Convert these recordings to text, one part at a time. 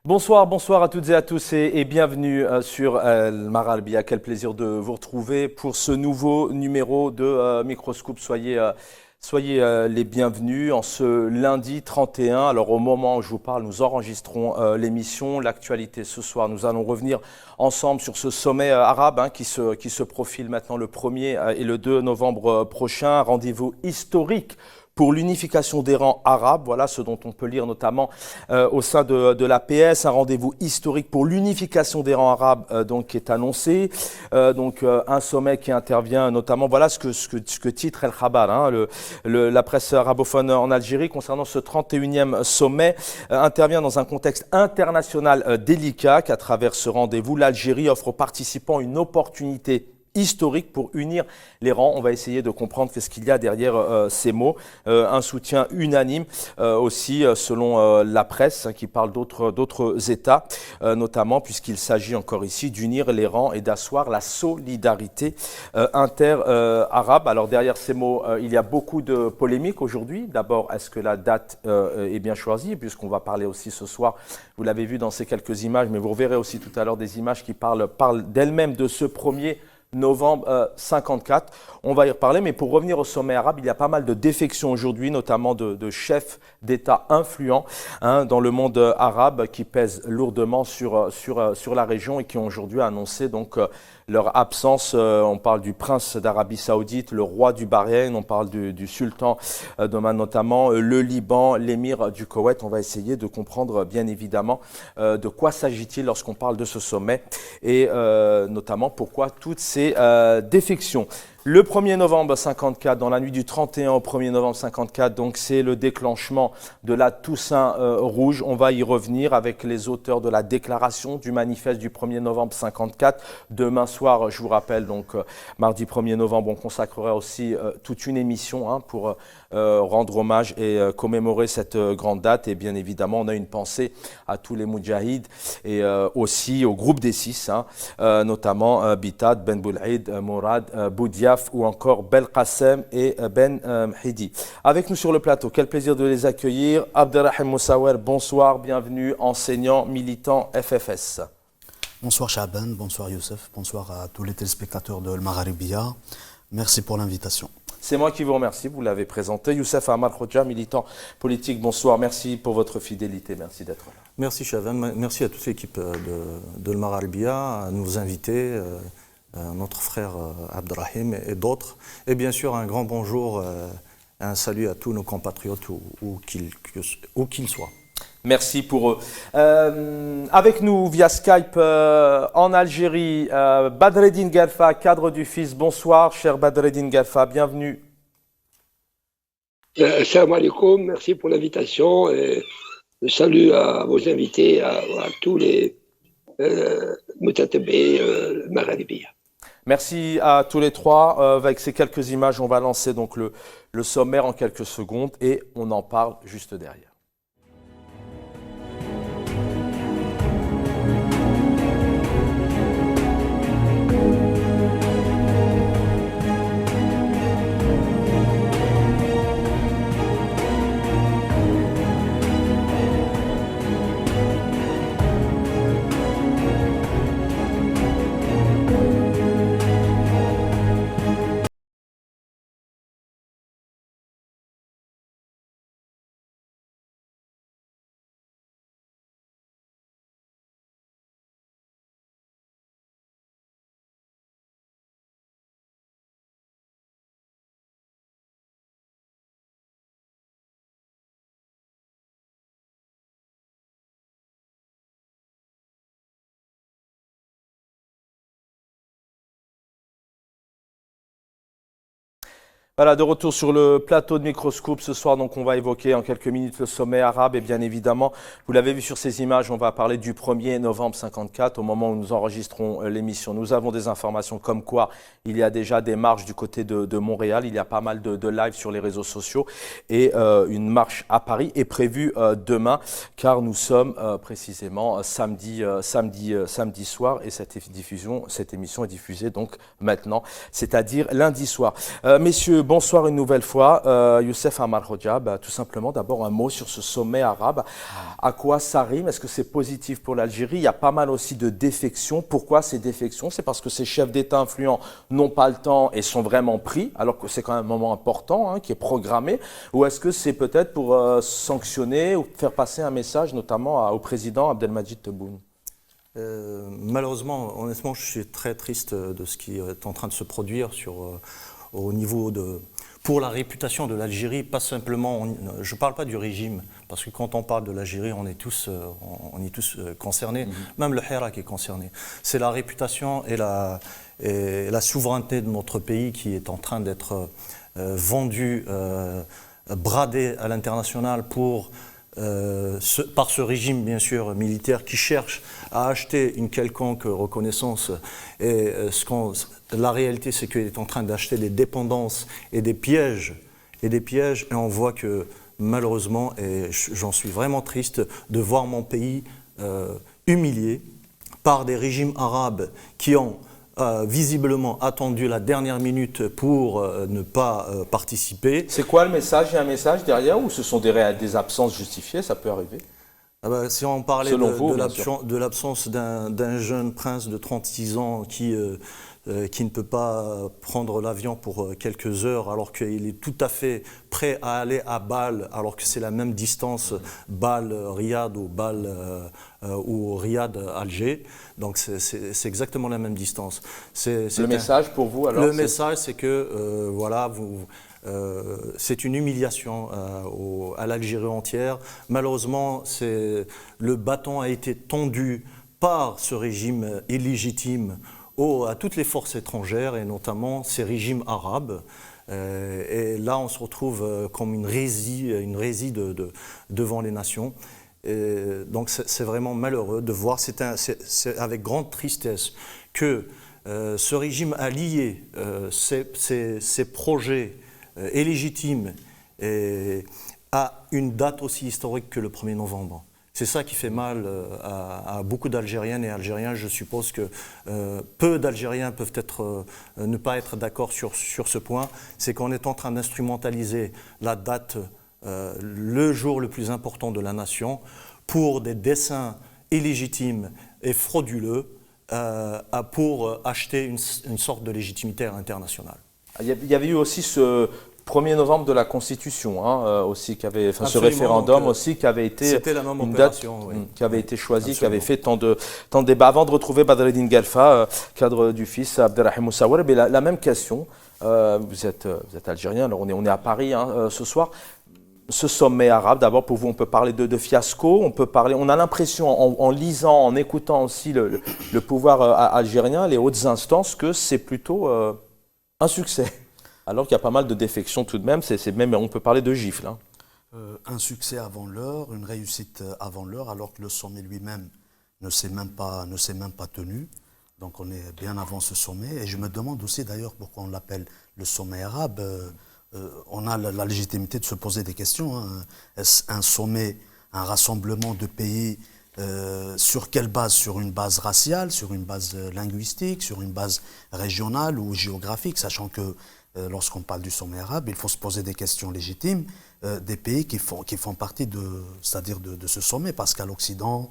Bonsoir à toutes et à tous et bienvenue sur El Mar Arabiya. Quel plaisir de vous retrouver pour ce nouveau numéro de Microscope. Soyez les bienvenus en ce lundi 31. Alors au moment où je vous parle, nous enregistrons l'émission. L'actualité ce soir, nous allons revenir ensemble sur ce sommet arabe qui se profile maintenant le 1er et le 2 novembre prochain. Rendez-vous historique pour l'unification des rangs arabes, voilà ce dont on peut lire notamment au sein de l'APS, un rendez-vous historique pour l'unification des rangs arabes donc qui est annoncé, un sommet qui intervient notamment, voilà ce que titre El Khabar, la presse arabophone en Algérie concernant ce 31e sommet, intervient dans un contexte international délicat qu'à travers ce rendez-vous, l'Algérie offre aux participants une opportunité historique pour unir les rangs. On va essayer de comprendre qu'est-ce qu'il y a derrière ces mots. Un soutien unanime aussi selon la presse qui parle d'autres États, notamment puisqu'il s'agit encore ici d'unir les rangs et d'asseoir la solidarité inter-arabe. Alors derrière ces mots, il y a beaucoup de polémiques aujourd'hui. D'abord, est-ce que la date est bien choisie? Puisqu'on va parler aussi ce soir, vous l'avez vu dans ces quelques images, mais vous reverrez aussi tout à l'heure des images qui parlent d'elles-mêmes de ce 1er novembre 54. On va y reparler, mais pour revenir au sommet arabe, il y a pas mal de défections aujourd'hui, notamment de chefs d'État influents dans le monde arabe qui pèsent lourdement sur la région et qui ont aujourd'hui annoncé donc leur absence. On parle du prince d'Arabie Saoudite, le roi du Bahreïn, on parle du sultan d'Oman notamment, le Liban, l'émir du Koweït. On va essayer de comprendre bien évidemment de quoi s'agit-il lorsqu'on parle de ce sommet et notamment pourquoi toutes ces défections. Le 1er novembre 54, dans la nuit du 31 au 1er novembre 54, donc c'est le déclenchement de la Toussaint rouge. On va y revenir avec les auteurs de la déclaration du manifeste du 1er novembre 54. Demain soir, je vous rappelle, donc mardi 1er novembre, on consacrera aussi toute une émission pour rendre hommage et commémorer cette grande date. Et bien évidemment, on a une pensée à tous les moudjahids et aussi au groupe des six, notamment Bitad, Ben Boulaïd, Mourad, Boudiaf, ou encore Belkacem et Ben Mhidi. Avec nous sur le plateau, quel plaisir de les accueillir. Abderrahim Moussaouer, bonsoir, bienvenue, enseignant, militant FFS. Bonsoir Chaban, bonsoir Youssef, bonsoir à tous les téléspectateurs de El Mar Arabiya. Merci pour l'invitation. C'est moi qui vous remercie, vous l'avez présenté. Youssef Amar Khodja, militant politique, bonsoir, merci pour votre fidélité, merci d'être là. Merci Chaban, merci à toute l'équipe de El Mar Arabiya, à nos invités, notre frère Abderrahim et d'autres. Et bien sûr, un grand bonjour, un salut à tous nos compatriotes où qu'ils soient. Merci pour eux. Avec nous via Skype en Algérie, Badreddine Galfa, cadre du FIS. Bonsoir, cher Badreddine Galfa, bienvenue. Salam alaikum, merci pour l'invitation. Salut à vos invités, à tous les Mutatabé Mar Arabiya. Merci à tous les trois. Avec ces quelques images, on va lancer donc le sommaire en quelques secondes et on en parle juste derrière. Voilà, de retour sur le plateau de Microscope ce soir. Donc, on va évoquer en quelques minutes le sommet arabe. Et bien évidemment, vous l'avez vu sur ces images, on va parler du 1er novembre 54, au moment où nous enregistrons l'émission. Nous avons des informations comme quoi il y a déjà des marches du côté de Montréal. Il y a pas mal de lives sur les réseaux sociaux. Et une marche à Paris est prévue demain, car nous sommes précisément samedi soir. Et cette émission est diffusée donc maintenant, c'est-à-dire lundi soir. Messieurs, bonsoir une nouvelle fois. Youssef Amar Hodjab, tout simplement, d'abord un mot sur ce sommet arabe. À quoi ça rime? Est-ce que c'est positif pour l'Algérie? Il y a pas mal aussi de défections. Pourquoi ces défections? C'est parce que ces chefs d'État influents n'ont pas le temps et sont vraiment pris, alors que c'est quand même un moment important qui est programmé. Ou est-ce que c'est peut-être pour sanctionner ou faire passer un message, notamment au président Abdelmadjid Tebboune? Malheureusement, honnêtement, je suis très triste de ce qui est en train de se produire au niveau pour la réputation de l'Algérie, pas simplement, je ne parle pas du régime, parce que quand on parle de l'Algérie, on est tous concernés, même le Hirak est concerné. C'est la réputation et la souveraineté de notre pays qui est en train d'être vendue, bradée à l'international par ce régime, bien sûr, militaire, qui cherche à acheter une quelconque reconnaissance. Et la réalité, c'est qu'il est en train d'acheter des dépendances et des pièges. Et on voit que, malheureusement, et j'en suis vraiment triste, de voir mon pays humilié par des régimes arabes qui ont visiblement attendu la dernière minute pour ne pas participer. C'est quoi le message? Il y a un message derrière ou ce sont des absences justifiées? Ça peut arriver. Si on parlait de l'absence d'un jeune prince de 36 ans qui ne peut pas prendre l'avion pour quelques heures alors qu'il est tout à fait prêt à aller à Bâle, alors que c'est la même distance Bâle-Riyad ou Riyad-Alger. Donc c'est exactement la même distance. Le message pour vous alors? Le message, c'est que c'est une humiliation à l'Algérie entière. Malheureusement, le bâton a été tendu par ce régime illégitime à toutes les forces étrangères et notamment ces régimes arabes. Et là, on se retrouve comme une hérésie devant les nations. Et donc c'est vraiment malheureux de voir, c'est avec grande tristesse que ce régime a lié ses projets illégitimes à une date aussi historique que le 1er novembre. C'est ça qui fait mal à beaucoup d'Algériennes et Algériens. Je suppose que peu d'Algériens peuvent ne pas être d'accord sur ce point. C'est qu'on est en train d'instrumentaliser la date, le jour le plus important de la nation, pour des desseins illégitimes et frauduleux pour acheter une sorte de légitimité internationale. Il y avait eu aussi ce 1er novembre de la Constitution, aussi, ce référendum aussi qui avait été une date qui avait été choisie, qui avait fait tant de débats. Avant de retrouver Badreddine Galfa, cadre du fils Abdelrahim Moussaouer, la même question. Vous êtes algérien, alors on est à Paris ce soir. Ce sommet arabe, d'abord pour vous, on peut parler de fiasco, on a l'impression en lisant, en écoutant aussi le pouvoir algérien, les hautes instances, que c'est plutôt un succès. Alors qu'il y a pas mal de défections tout de même, même on peut parler de gifles. Un succès avant l'heure, une réussite avant l'heure, alors que le sommet lui-même ne s'est même pas tenu. Donc on est bien avant ce sommet. Et je me demande aussi d'ailleurs pourquoi on l'appelle le sommet arabe. On a la légitimité de se poser des questions. Est-ce un sommet, un rassemblement de pays sur quelle base? Sur une base raciale, sur une base linguistique, sur une base régionale ou géographique, sachant que lorsqu'on parle du sommet arabe, il faut se poser des questions légitimes des pays qui font partie de ce sommet, parce qu'à l'Occident,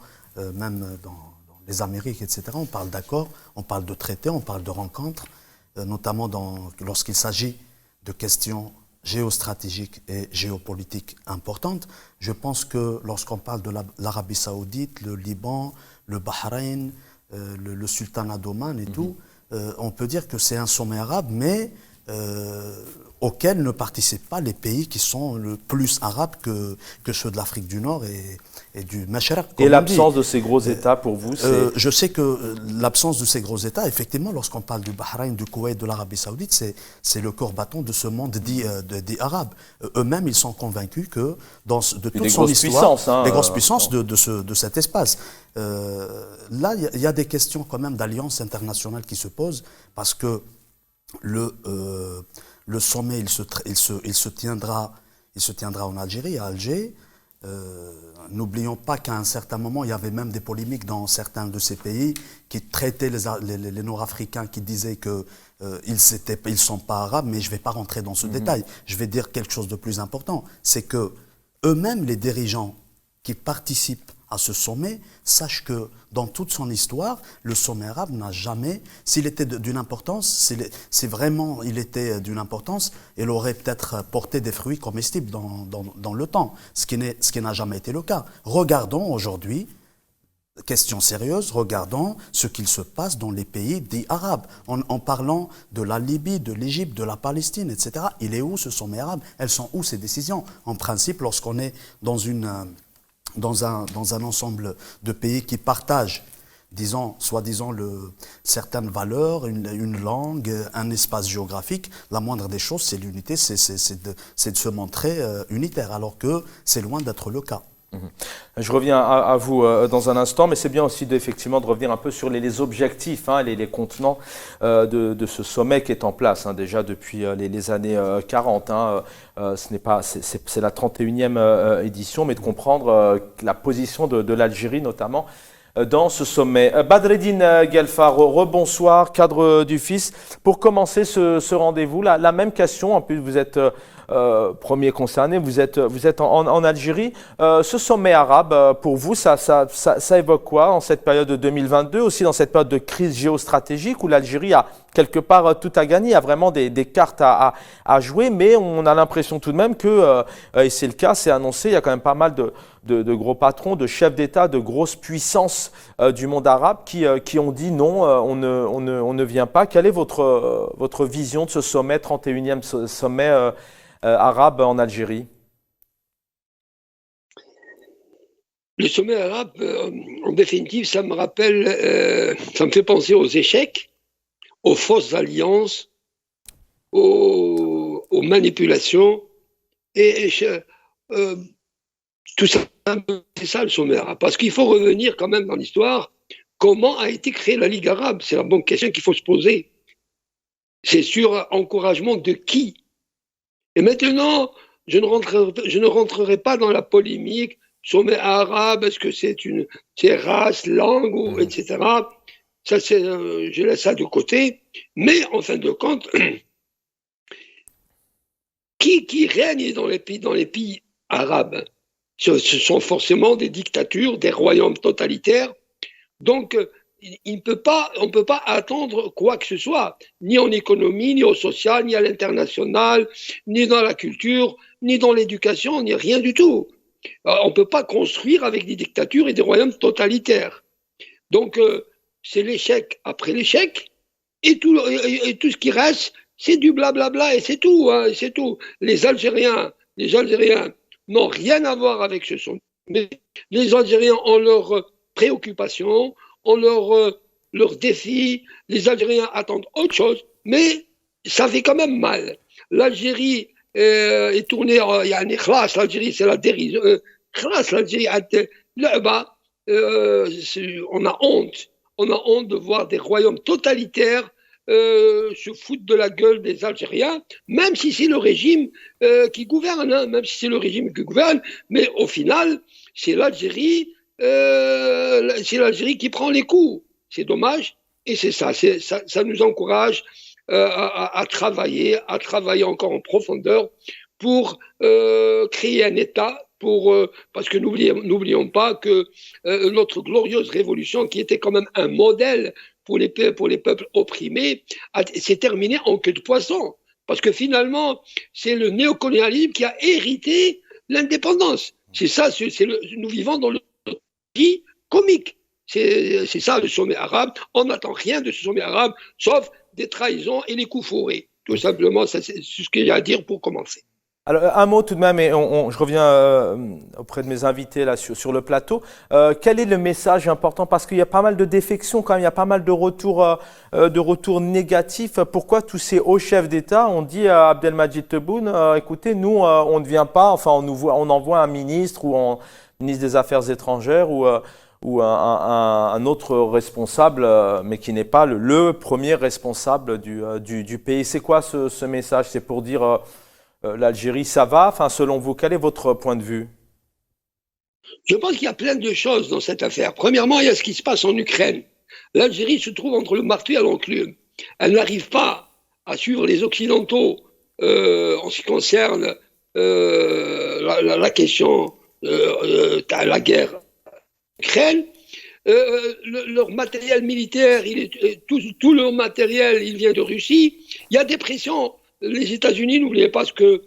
même dans les Amériques, etc., on parle d'accords, on parle de traités, on parle de rencontres, notamment lorsqu'il s'agit de questions géostratégiques et géopolitiques importantes. Je pense que lorsqu'on parle de l'Arabie Saoudite, le Liban, le Bahreïn, le Sultanat d'Oman et tout, on peut dire que c'est un sommet arabe, mais auxquels ne participent pas les pays qui sont le plus arabes que ceux de l'Afrique du Nord et du Mashraq. Et l'absence de ces gros États pour vous, je sais que l'absence de ces gros États, effectivement, lorsqu'on parle du Bahreïn, du Koweït, de l'Arabie Saoudite, c'est le corps battant de ce monde dit arabe. Eux-mêmes, ils sont convaincus que de toute son histoire, les grosses puissances de cet espace. Là, il y a des questions quand même d'alliance internationale qui se posent, parce que le sommet, il se tiendra en Algérie, à Alger. N'oublions pas qu'à un certain moment, il y avait même des polémiques dans certains de ces pays qui traitaient les Nord-Africains, qui disaient que ils sont pas arabes, mais je ne vais pas rentrer dans ce détail. Je vais dire quelque chose de plus important, c'est que eux-mêmes, les dirigeants qui participent à ce sommet, sachent que dans toute son histoire, le sommet arabe n'a jamais, s'il était d'une importance, si vraiment il était d'une importance, il aurait peut-être porté des fruits comestibles dans le temps, ce qui n'a jamais été le cas. Regardons aujourd'hui, question sérieuse, regardons ce qu'il se passe dans les pays dits arabes, en parlant de la Libye, de l'Égypte, de la Palestine, etc. Il est où ce sommet arabe? Elles sont où ces décisions? En principe, lorsqu'on est dans un ensemble de pays qui partagent, disons, soi-disant, certaines valeurs, une langue, un espace géographique, la moindre des choses, c'est l'unité, c'est de se montrer unitaire, alors que c'est loin d'être le cas. Je reviens à vous dans un instant, mais c'est bien aussi effectivement de revenir un peu sur les objectifs, hein, les contenants de ce sommet qui est en place déjà depuis les années 40. C'est la 31e édition, mais de comprendre la position de l'Algérie notamment dans ce sommet. Badreddine Guelfa, rebonsoir, cadre du FIS. Pour commencer ce rendez-vous, la même question, en plus vous êtes premier concerné, vous êtes en Algérie. Ce sommet arabe, pour vous, ça évoque quoi en cette période de 2022, aussi dans cette période de crise géostratégique où l'Algérie a quelque part tout à gagner, il y a vraiment des cartes à jouer, mais on a l'impression tout de même que, et c'est le cas, c'est annoncé, il y a quand même pas mal de gros patrons, de chefs d'État, de grosses puissances du monde arabe qui ont dit non, on ne vient pas. Quelle est votre vision de ce sommet, 31e sommet arabe en Algérie? Le sommet arabe, en définitive, ça me fait penser aux échecs, aux fausses alliances, aux manipulations, tout ça, c'est ça le sommet arabe. Parce qu'il faut revenir quand même dans l'histoire, comment a été créée la Ligue arabe? C'est la bonne question qu'il faut se poser. C'est sur encouragement de qui? Et maintenant, je ne rentrerai pas dans la polémique, sommet arabe, est-ce que c'est race, langue, etc. Ça, je laisse ça de côté. Mais en fin de compte, qui règne dans les pays arabes? Ce sont forcément des dictatures, des royaumes totalitaires. Donc, on ne peut pas attendre quoi que ce soit, ni en économie, ni au social, ni à l'international, ni dans la culture, ni dans l'éducation, ni rien du tout. On ne peut pas construire avec des dictatures et des royaumes totalitaires. Donc, c'est l'échec après l'échec, et tout ce qui reste, c'est du blablabla, et c'est tout, hein, c'est tout. Les Algériens n'ont rien à voir avec ce sommet. Les Algériens ont leurs préoccupations, ont leurs défis. Les Algériens attendent autre chose, mais ça fait quand même mal. L'Algérie est tournée, il y a un ikhlas, l'Algérie c'est la dérision. L'Algérie là-bas, on a honte. On a honte de voir des royaumes totalitaires se foutre de la gueule des Algériens, même si c'est le régime qui gouverne, hein, même si c'est le régime qui gouverne, mais au final, c'est l'Algérie qui prend les coups. C'est dommage, et c'est ça, ça nous encourage à travailler encore en profondeur pour créer un État, parce que n'oublions pas que notre glorieuse révolution, qui était quand même un modèle pour les peuples opprimés, s'est terminée en queue de poisson. Parce que finalement, c'est le néocolonialisme qui a hérité l'indépendance. C'est ça, nous vivons dans le pays comique. C'est ça le sommet arabe. On n'attend rien de ce sommet arabe, sauf des trahisons et les coups fourrés. Tout simplement, c'est ce qu'il y a à dire pour commencer. Alors, un mot tout de même, et je reviens auprès de mes invités là sur le plateau. Quel est le message important? Parce qu'il y a pas mal de défections quand même, il y a pas mal de retours négatifs. Pourquoi tous ces hauts chefs d'État ont dit à Abdelmadjid Tebboune, écoutez, nous, on ne vient pas, enfin, on envoie un ministre ou un ministre des Affaires étrangères ou un autre responsable, mais qui n'est pas le premier responsable du pays. C'est quoi ce message? C'est pour dire l'Algérie, ça va? Enfin, selon vous, quel est votre point de vue? Je pense qu'il y a plein de choses dans cette affaire. Premièrement, il y a ce qui se passe en Ukraine. L'Algérie se trouve entre le marteau et l'enclume. Elle n'arrive pas à suivre les Occidentaux en ce qui concerne la question de la guerre en Ukraine. Leur matériel militaire, tout leur matériel, il vient de Russie. Il y a des pressions. Les États-Unis, n'oubliez pas ce qu'ont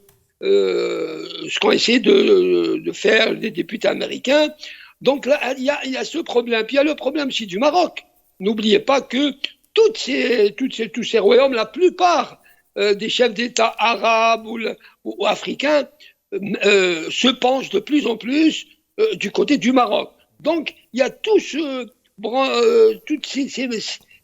essayé de faire les députés américains. Donc là, il y a ce problème. Puis il y a le problème aussi du Maroc. N'oubliez pas que tous ces royaumes, la plupart des chefs d'État arabes ou africains se penchent de plus en plus du côté du Maroc. Donc, il y a toutes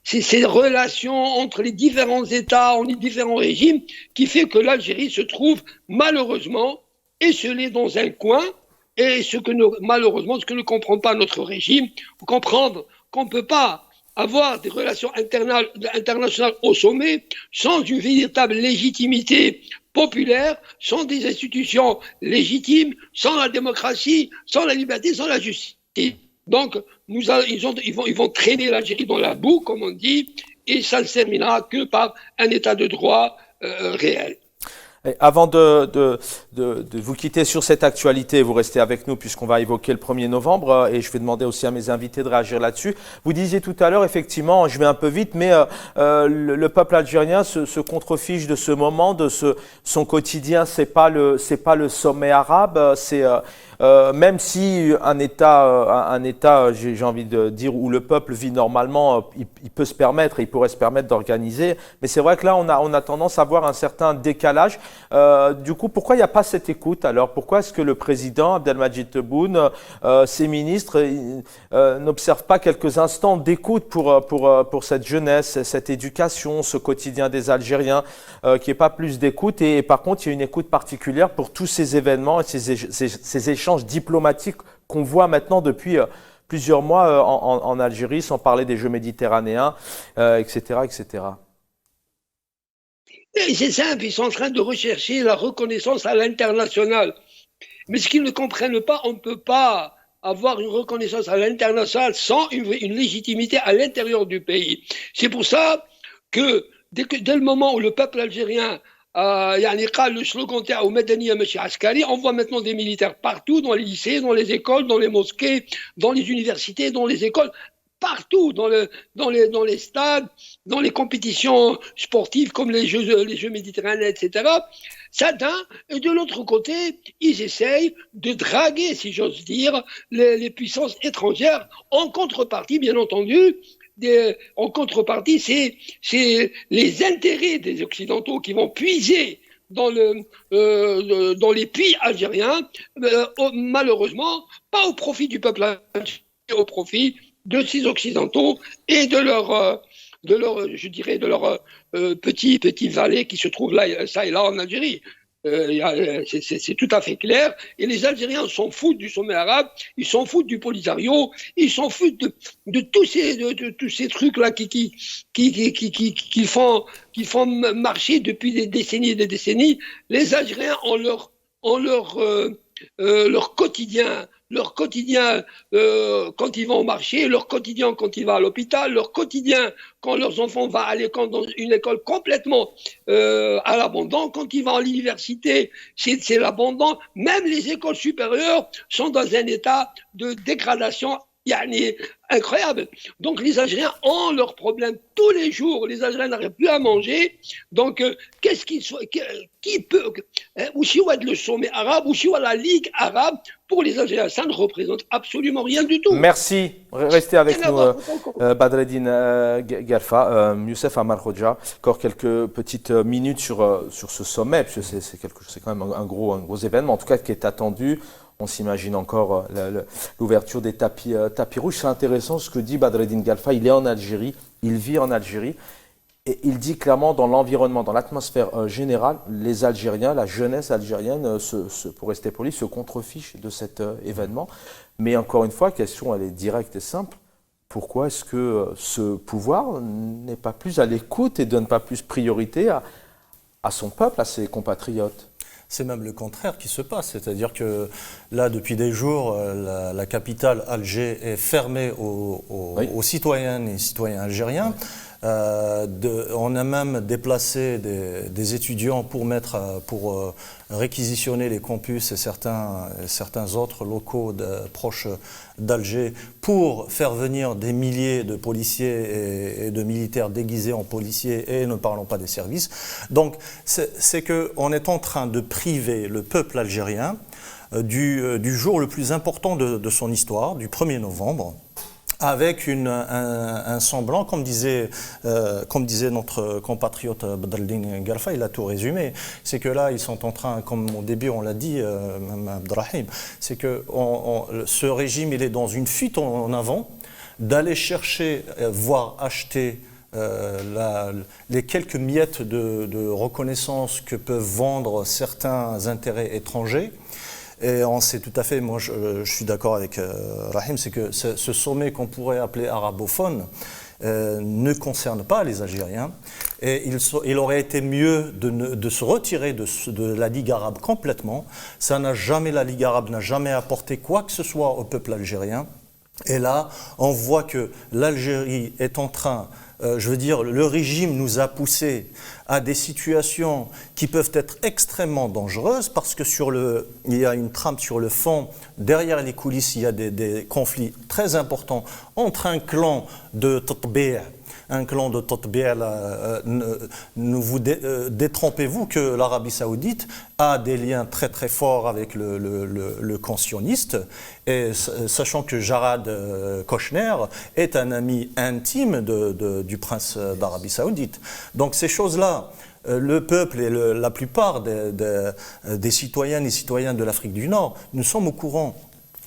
ces relations entre les différents États, les différents régimes, qui fait que l'Algérie se trouve malheureusement esselée dans un coin. Et malheureusement, ce que ne comprend pas notre régime, faut comprendre qu'on ne peut pas avoir des relations internationales au sommet sans une véritable légitimité populaire, sans des institutions légitimes, sans la démocratie, sans la liberté, sans la justice. Donc, ils vont traîner l'Algérie dans la boue, comme on dit, et ça ne terminera que par un état de droit réel. Et avant de vous quitter sur cette actualité, vous restez avec nous puisqu'on va évoquer le 1er novembre et je vais demander aussi à mes invités de réagir là-dessus. Vous disiez tout à l'heure, effectivement, je vais un peu vite, mais le peuple algérien se contrefiche de ce moment, de son quotidien. C'est pas le sommet arabe, c'est même si un État, j'ai envie de dire, où le peuple vit normalement, il peut se permettre, il pourrait se permettre d'organiser. Mais c'est vrai que là, on a tendance à voir un certain décalage. Du coup, pourquoi il n'y a pas cette écoute alors? Pourquoi est-ce que le président Abdelmadjid Tebboune, ses ministres, n'observent pas quelques instants d'écoute pour cette jeunesse, cette éducation, ce quotidien des Algériens, qu'il n'y ait pas plus d'écoute et par contre, il y a une écoute particulière pour tous ces événements et ces échanges diplomatiques qu'on voit maintenant depuis plusieurs mois en Algérie, sans parler des Jeux méditerranéens, etc., etc. C'est simple, ils sont en train de rechercher la reconnaissance à l'international. Mais ce qu'ils ne comprennent pas, on ne peut pas avoir une reconnaissance à l'international sans une légitimité à l'intérieur du pays. C'est pour ça que dès le moment où le peuple algérien le slogan au Madaniya Mashi Askari, on voit maintenant des militaires partout, dans les lycées, dans les écoles, dans les mosquées, dans les universités, dans les écoles, partout, dans les stades, dans les compétitions sportives comme les Jeux méditerranéens, etc. Ça d'un, et de l'autre côté, ils essayent de draguer, si j'ose dire, les puissances étrangères en contrepartie, bien entendu. En contrepartie, c'est les intérêts des Occidentaux qui vont puiser dans les puits algériens, malheureusement, pas au profit du peuple algérien, au profit de ces Occidentaux et de leur petit valet qui se trouve là, ça et là en Algérie. C'est tout à fait clair. Et les Algériens s'en foutent du sommet arabe, ils s'en foutent du Polisario, ils s'en foutent de tous ces trucs-là qu'ils font marcher depuis des décennies et des décennies. Les Algériens ont leur quotidien. Leur quotidien quand ils vont au marché, leur quotidien quand ils vont à l'hôpital, leur quotidien quand leurs enfants vont à l'école dans une école complètement à l'abandon, quand ils vont à l'université, c'est l'abandon. Même les écoles supérieures sont dans un état de dégradation incroyable. Donc les Algériens ont leurs problèmes tous les jours. Les Algériens n'arrivent plus à manger. Donc qui peut aussi le sommet arabe, aussi la Ligue arabe pour les Algériens, ça ne représente absolument rien du tout. Merci. Restez avec nous, Badreddine Galfa, Youssef Amar Khoja. Encore quelques petites minutes sur ce sommet, puisque c'est quand même un gros événement, en tout cas qui est attendu. On s'imagine encore l'ouverture des tapis rouges. C'est intéressant ce que dit Badreddine Galfa. Il est en Algérie, il vit en Algérie. Et il dit clairement dans l'environnement, dans l'atmosphère générale, les Algériens, la jeunesse algérienne, pour rester poli, se contrefiche de cet événement. Mais encore une fois, la question elle est directe et simple. Pourquoi est-ce que ce pouvoir n'est pas plus à l'écoute et donne pas plus priorité à son peuple, à ses compatriotes ? C'est même le contraire qui se passe, c'est-à-dire que là, depuis des jours, la capitale, Alger, est fermée aux citoyennes et citoyens algériens. On a même déplacé des étudiants pour réquisitionner les campus et certains autres locaux proches d'Alger pour faire venir des milliers de policiers et de militaires déguisés en policiers, et ne parlons pas des services. Donc c'est qu'on est en train de priver le peuple algérien du jour le plus important de son histoire, du 1er novembre, avec un semblant, comme disait notre compatriote Badreddine Garfa, il a tout résumé. C'est que là, ils sont en train, comme au début on l'a dit, même Abdrahim, c'est que ce régime, il est dans une fuite en avant, d'aller chercher, voire acheter les quelques miettes de reconnaissance que peuvent vendre certains intérêts étrangers. Et on sait tout à fait, moi je suis d'accord avec Rahim, c'est que ce sommet qu'on pourrait appeler arabophone ne concerne pas les Algériens, et il aurait été mieux de se retirer de la Ligue arabe complètement. La Ligue arabe n'a jamais apporté quoi que ce soit au peuple algérien, et là on voit que l'Algérie est en train, le régime nous a poussés à des situations qui peuvent être extrêmement dangereuses, parce que il y a une trame sur le fond, derrière les coulisses, il y a des conflits très importants entre un clan de Tatbi'. Détrompez-vous que l'Arabie Saoudite a des liens très très forts avec le camp sioniste, et sachant que Jarad Kushner est un ami intime du prince d'Arabie Saoudite. Donc ces choses-là, le peuple et la plupart des citoyennes et citoyens de l'Afrique du Nord, nous sommes au courant,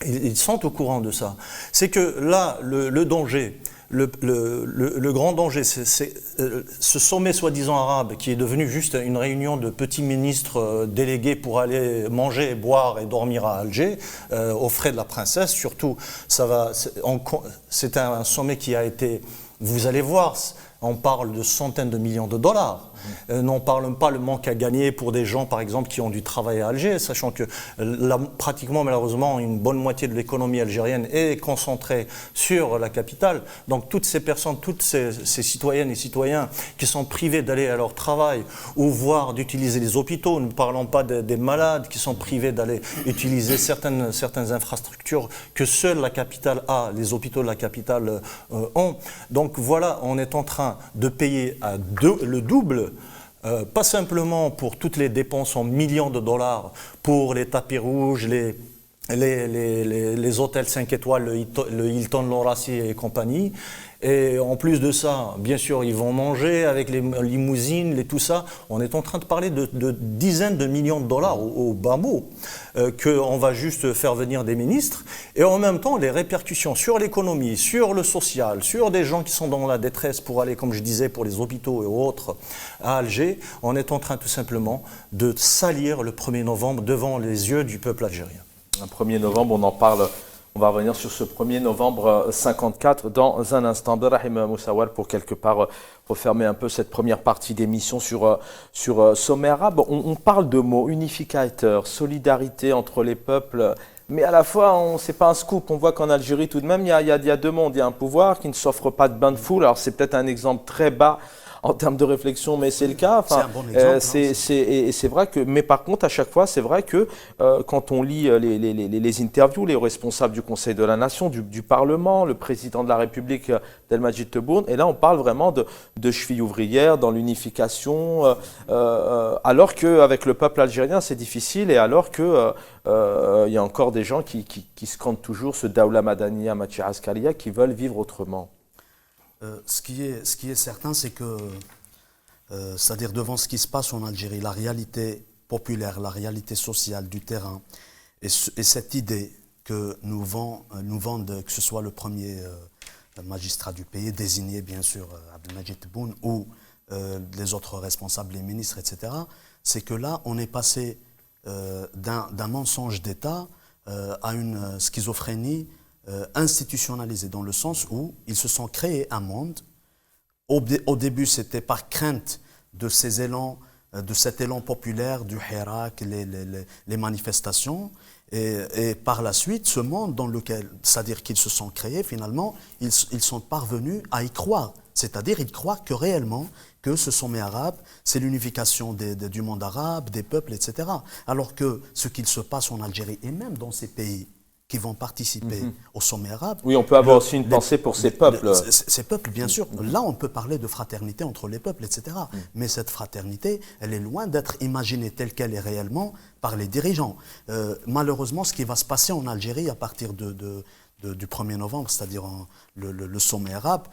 ils sont au courant de ça. C'est que là, le danger, le grand danger, c'est ce sommet soi-disant arabe qui est devenu juste une réunion de petits ministres délégués pour aller manger, boire et dormir à Alger, aux frais de la princesse. Surtout, c'est un sommet qui a été, vous allez voir, on parle de centaines de millions de dollars. On parle pas le manque à gagner pour des gens, par exemple, qui ont dû travailler à Alger, sachant que pratiquement, malheureusement, une bonne moitié de l'économie algérienne est concentrée sur la capitale. Donc toutes ces personnes, toutes ces citoyennes et citoyens qui sont privés d'aller à leur travail ou voire d'utiliser les hôpitaux, ne parlons pas des malades qui sont privés d'aller utiliser certaines infrastructures que seule la capitale a, les hôpitaux de la capitale ont. Donc voilà, on est en train de payer le double, pas simplement pour toutes les dépenses en millions de dollars, pour les tapis rouges, les hôtels 5 étoiles, le Hilton, l'Horaci et compagnie. Et en plus de ça, bien sûr, ils vont manger avec les limousines, tout ça. On est en train de parler de dizaines de millions de dollars au bas mot, qu'on va juste faire venir des ministres. Et en même temps, les répercussions sur l'économie, sur le social, sur des gens qui sont dans la détresse pour aller, comme je disais, pour les hôpitaux et autres à Alger, on est en train tout simplement de salir le 1er novembre devant les yeux du peuple algérien. Le 1er novembre, on en parle. On va revenir sur ce 1er novembre 54 dans un instant. Abdrahim Moussawar, pour quelque part refermer un peu cette première partie d'émission sur sommet arabe. On parle de mots unificateur, solidarité entre les peuples, mais à la fois, c'est pas un scoop. On voit qu'en Algérie, tout de même, il y a deux mondes. Il y a un pouvoir qui ne s'offre pas de bain de foule. Alors c'est peut-être un exemple très bas en termes de réflexion, mais c'est le cas. Enfin, c'est un bon exemple. Et c'est vrai que, mais par contre, à chaque fois, c'est vrai que quand on lit les interviews, les responsables du Conseil de la Nation, du Parlement, le président de la République, Abdelmadjid Tebboune, et là, on parle vraiment de cheville ouvrière, dans l'unification, alors qu'avec le peuple algérien, c'est difficile, et alors que il y a encore des gens qui scandent toujours ce Daoula Madaniya Machi Askaria, qui veulent vivre autrement. Ce qui est certain, c'est que, c'est-à-dire devant ce qui se passe en Algérie, la réalité populaire, la réalité sociale du terrain, et cette idée que nous vendent, que ce soit le premier magistrat du pays, désigné bien sûr Abdelmadjid Tebboune, ou les autres responsables, les ministres, etc., c'est que là, on est passé d'un mensonge d'État à une schizophrénie institutionnalisés, dans le sens où ils se sont créés un monde. Au début, c'était par crainte de ces élans de cet élan populaire du Hirak, les manifestations. Et par la suite, ce monde dans lequel, c'est-à-dire qu'ils se sont créés, finalement, ils sont parvenus à y croire. C'est-à-dire, ils croient que réellement, que ce sommet arabe, c'est l'unification du monde arabe, des peuples, etc. Alors que ce qu'il se passe en Algérie, et même dans ces pays qui vont participer au sommet arabe... Oui, on peut avoir aussi une pensée pour ces peuples. Ces peuples, bien sûr. Là, on peut parler de fraternité entre les peuples, etc. Mais cette fraternité, elle est loin d'être imaginée telle qu'elle est réellement par les dirigeants. Malheureusement, ce qui va se passer en Algérie à partir du 1er novembre, c'est-à-dire le sommet arabe,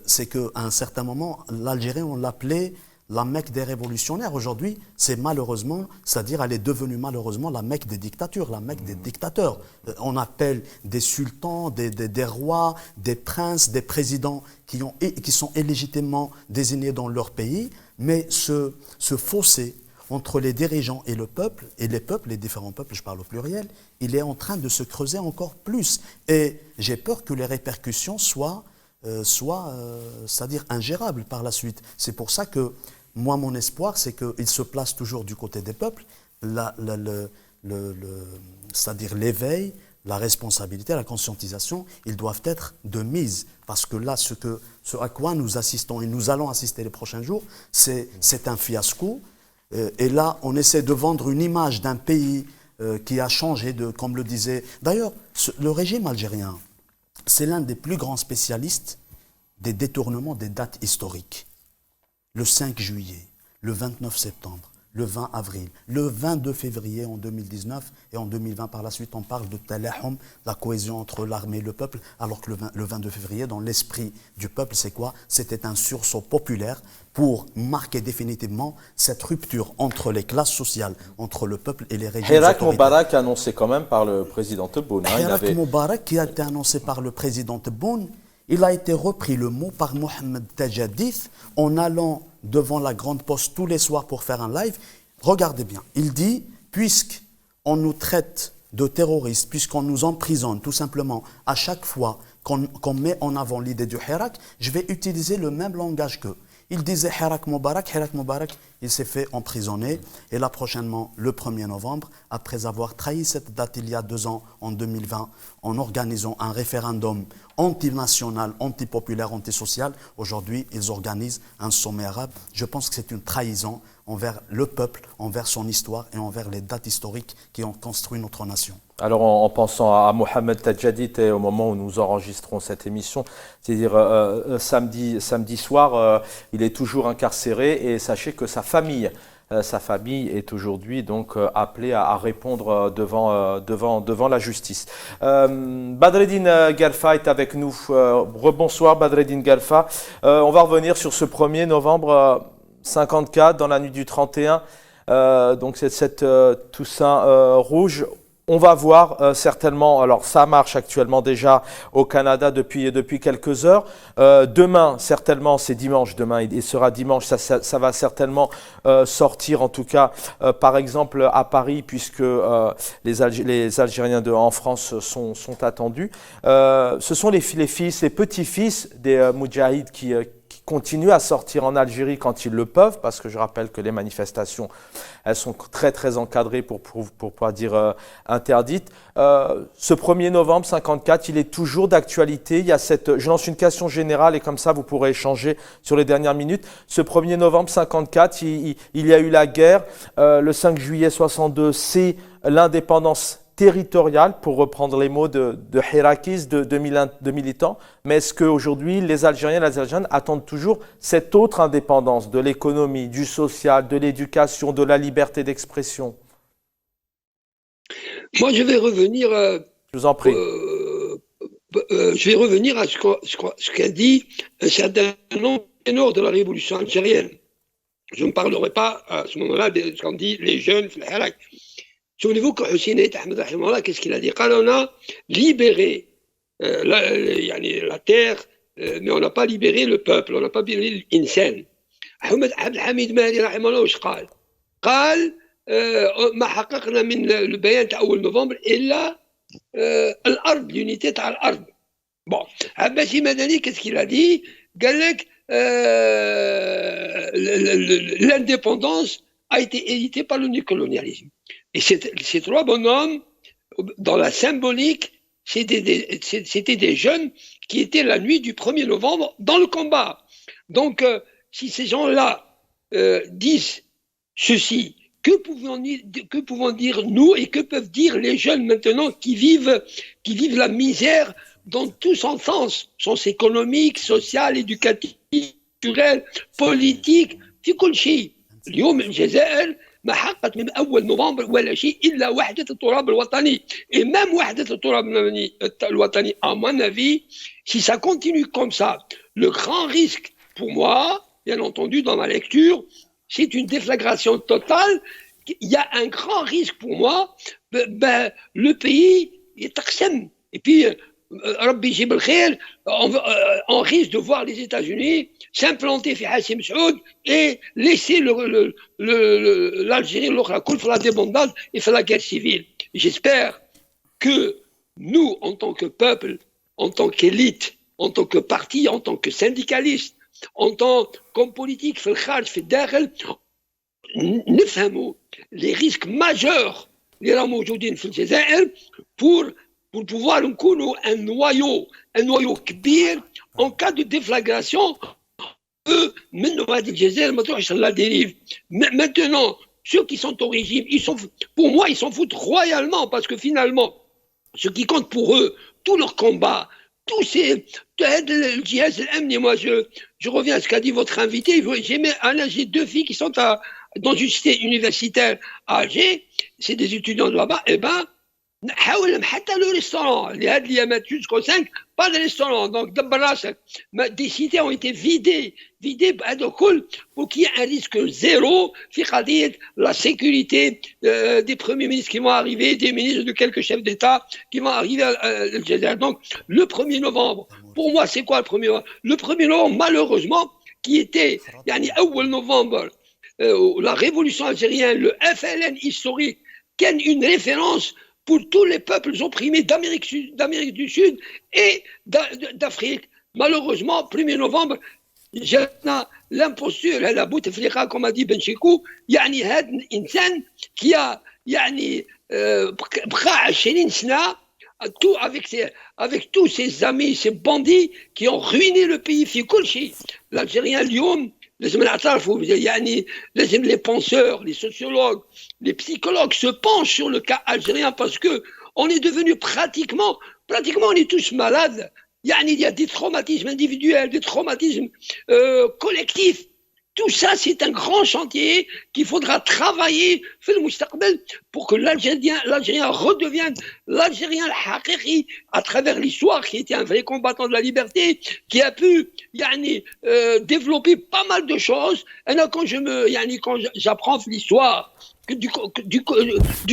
c'est qu'à un certain moment, l'Algérie, on l'appelait la Mecque des révolutionnaires. Aujourd'hui, c'est malheureusement, c'est-à-dire elle est devenue malheureusement la Mecque des dictatures, la Mecque des dictateurs. On appelle des sultans, des rois, des princes, des présidents qui sont illégitimement désignés dans leur pays, mais ce fossé entre les dirigeants et le peuple, et les différents peuples, je parle au pluriel, il est en train de se creuser encore plus. Et j'ai peur que les répercussions soient c'est-à-dire ingérables par la suite. C'est pour ça que moi, mon espoir, c'est qu'il se place toujours du côté des peuples, c'est-à-dire l'éveil, la responsabilité, la conscientisation, ils doivent être de mise. Parce que là, ce à quoi nous assistons et nous allons assister les prochains jours, c'est un fiasco. Et là, on essaie de vendre une image d'un pays qui a changé, comme le disait... D'ailleurs, le régime algérien, c'est l'un des plus grands spécialistes des détournements des dates historiques. Le 5 juillet, le 29 septembre, le 20 avril, le 22 février en 2019 et en 2020 par la suite, on parle de talahum, la cohésion entre l'armée et le peuple, alors que le 22 février, dans l'esprit du peuple, c'est quoi? C'était un sursaut populaire pour marquer définitivement cette rupture entre les classes sociales, entre le peuple et les régimes autoritaires. Hirak Moubarak annoncé quand même par le président Tebboune. Hirak Moubarak qui a été annoncé par le président Tebboune, il a été repris le mot par Mohamed Tajadith en allant devant la Grande Poste tous les soirs pour faire un live. Regardez bien, il dit, puisqu'on nous traite de terroristes, puisqu'on nous emprisonne tout simplement à chaque fois qu'on met en avant l'idée du Hirak, je vais utiliser le même langage qu'eux. Il disait Hirak Moubarak, il s'est fait emprisonner. Et là, prochainement, le 1er novembre, après avoir trahi cette date il y a 2 ans, en 2020, en organisant un référendum anti-national, anti-populaire, anti-social, aujourd'hui, ils organisent un sommet arabe. Je pense que c'est une trahison envers le peuple, envers son histoire et envers les dates historiques qui ont construit notre nation. Alors en pensant à Mohamed Tajadid et au moment où nous enregistrons cette émission, c'est-à-dire samedi soir, il est toujours incarcéré et sachez que sa famille est aujourd'hui donc appelée à répondre devant la justice. Badreddine Galfa est avec nous. Rebonsoir Badreddine Galfa. On va revenir sur ce 1er novembre 54 dans la nuit du 31. Donc c'est cette Toussaint rouge. On va voir certainement, alors ça marche actuellement déjà au Canada depuis quelques heures. Demain, certainement, c'est dimanche, demain il sera dimanche, ça va certainement sortir en tout cas, par exemple à Paris, puisque les Algériens en France sont attendus. Ce sont les fils, les petits-fils des Moudjahides qui continuent à sortir en Algérie quand ils le peuvent, parce que je rappelle que les manifestations, elles sont très très encadrées pour pas dire interdites. Ce 1er novembre 54, il est toujours d'actualité. Il y a je lance une question générale et comme ça vous pourrez échanger sur les dernières minutes. Ce 1er novembre 54, il y a eu la guerre. Le 5 juillet 62, c'est l'indépendance territoriale, pour reprendre les mots de Hirakis, de militants. Mais est-ce qu'aujourd'hui, les Algériens et les Algériennes attendent toujours cette autre indépendance de l'économie, du social, de l'éducation, de la liberté d'expression? Moi, je vais revenir. Je vous en prie. Je vais revenir à ce qu'a dit un certain nombre de ténors de la révolution algérienne. Je ne parlerai pas à ce moment-là de ce qu'ont dit les jeunes, Hirak. Souvenez-vous que Hussein Ahmed Rahimahullah, qu'est-ce qu'il a dit? Quand on a libéré la terre, mais on n'a pas libéré le peuple, on n'a pas libéré l'insan. Ahmed Hamid Mahdi Rahimahullah, واش قال؟ قال ما حققنا من البيان تاع أول نوفمبر إلا الأرض، l'unité تاع الأرض. Bon, Abbasi Madani, qu'est-ce qu'il a dit? قال لك l'indépendance a été édité par le néocolonialisme. Et ces trois bonhommes, dans la symbolique, c'était des jeunes qui étaient la nuit du 1er novembre dans le combat. Donc, si ces gens-là disent ceci, que pouvons dire nous et que peuvent dire les jeunes maintenant qui vivent la misère dans tout son sens économique, social, éducatif, culturel, politique, في كل شيء. اليوم الجزائر ما حققت من أول نوفمبر ولا شيء إلا وحدة التراب الوطني. Et même وحدة التراب الوطني, à mon avis, si ça continue comme ça, le grand risque pour moi, bien entendu dans ma lecture, c'est une déflagration totale. Il y a un grand risque pour moi, le pays est تقسم. Et puis, Rabbi يجيب الخير, on risque de voir les États-Unis s'implanter في Hassim Saoud et laisser l'Algérie l'autre pour la débandade et faire la guerre civile. J'espère que nous, en tant que peuple, en tant qu'élite, en tant que parti, en tant que syndicaliste, en tant qu'homme politique, في الخارج في الداخل, نفهموا les risques majeurs اللي راهم موجودين في الجزائر pour pouvoir نكونوا un noyau كبير en cas de déflagration. La dérive. Maintenant, ceux qui sont au régime, pour moi, ils s'en foutent royalement parce que finalement, ce qui compte pour eux, tout leur combat, tous ces. Moi, je reviens à ce qu'a dit votre invité. J'ai deux filles qui sont dans une cité universitaire à Alger, c'est des étudiants de là-bas, et ben, حتى le restaurant, les Hadliamat jusqu'au 5, pas de restaurant. Donc, des cités ont été vidées pour qu'il y ait un risque zéro, la sécurité des premiers ministres qui vont arriver, des ministres de quelques chefs d'État qui vont arriver à Alger. Donc, le 1er novembre, pour moi, c'est quoi le 1er novembre? Le 1er novembre, malheureusement, qui était, أول novembre, la révolution algérienne, le FLN historique, qui est une référence pour tous les peuples opprimés d'Amérique du Sud et d'Afrique. Malheureusement, 1er novembre, جاتنا l'imposture, la bouteflika, comme a dit Ben Chikou, يعني هذا الإنسان qui a بقى 20 سنة avec tous ses amis, ses bandits qui ont ruiné le pays في كل شيء. L'Algérien اليوم لازم نعترفوا, يعني لازم les penseurs, les sociologues, les psychologues se penchent sur le cas algérien parce que on est devenu pratiquement on est tous malades. Il y a des traumatismes individuels, des traumatismes collectifs. Tout ça, c'est un grand chantier qu'il faudra travailler pour que l'Algérien redevienne l'Algérien al-Haqiqi à travers l'histoire, qui était un vrai combattant de la liberté, qui a pu développer pas mal de choses. Et là, quand j'apprends l'histoire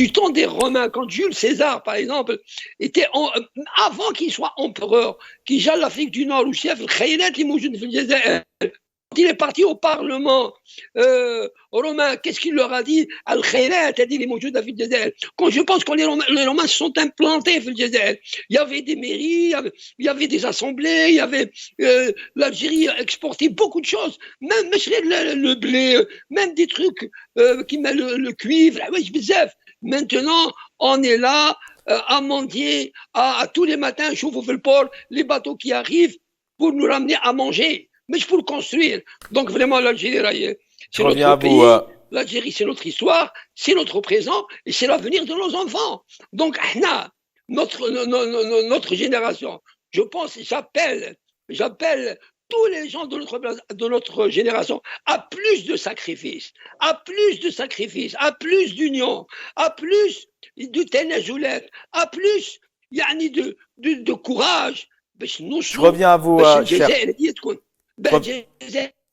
du temps des Romains, quand Jules César, par exemple, était avant qu'il soit empereur, qui gère l'Afrique du Nord, ou chef, quand il est parti au Parlement romain, qu'est-ce qu'il leur a dit? Quand je pense que les Romains se sont implantés, il y avait des mairies, il y avait des assemblées, il y avait l'Algérie exportait beaucoup de choses, même le blé, même des trucs qui mettent le cuivre. Maintenant, on est là à mendier, à tous les matins, chauffe le port, les bateaux qui arrivent pour nous ramener à manger. Mais pour le construire. Donc vraiment, l'Algérie, c'est notre pays. L'Algérie, c'est notre histoire, c'est notre présent et c'est l'avenir de nos enfants. Donc, notre génération, je pense, j'appelle tous les gens de notre génération à plus de sacrifices, à plus d'union, à plus de ténazoulet, à plus de courage. Je reviens à vous, cher.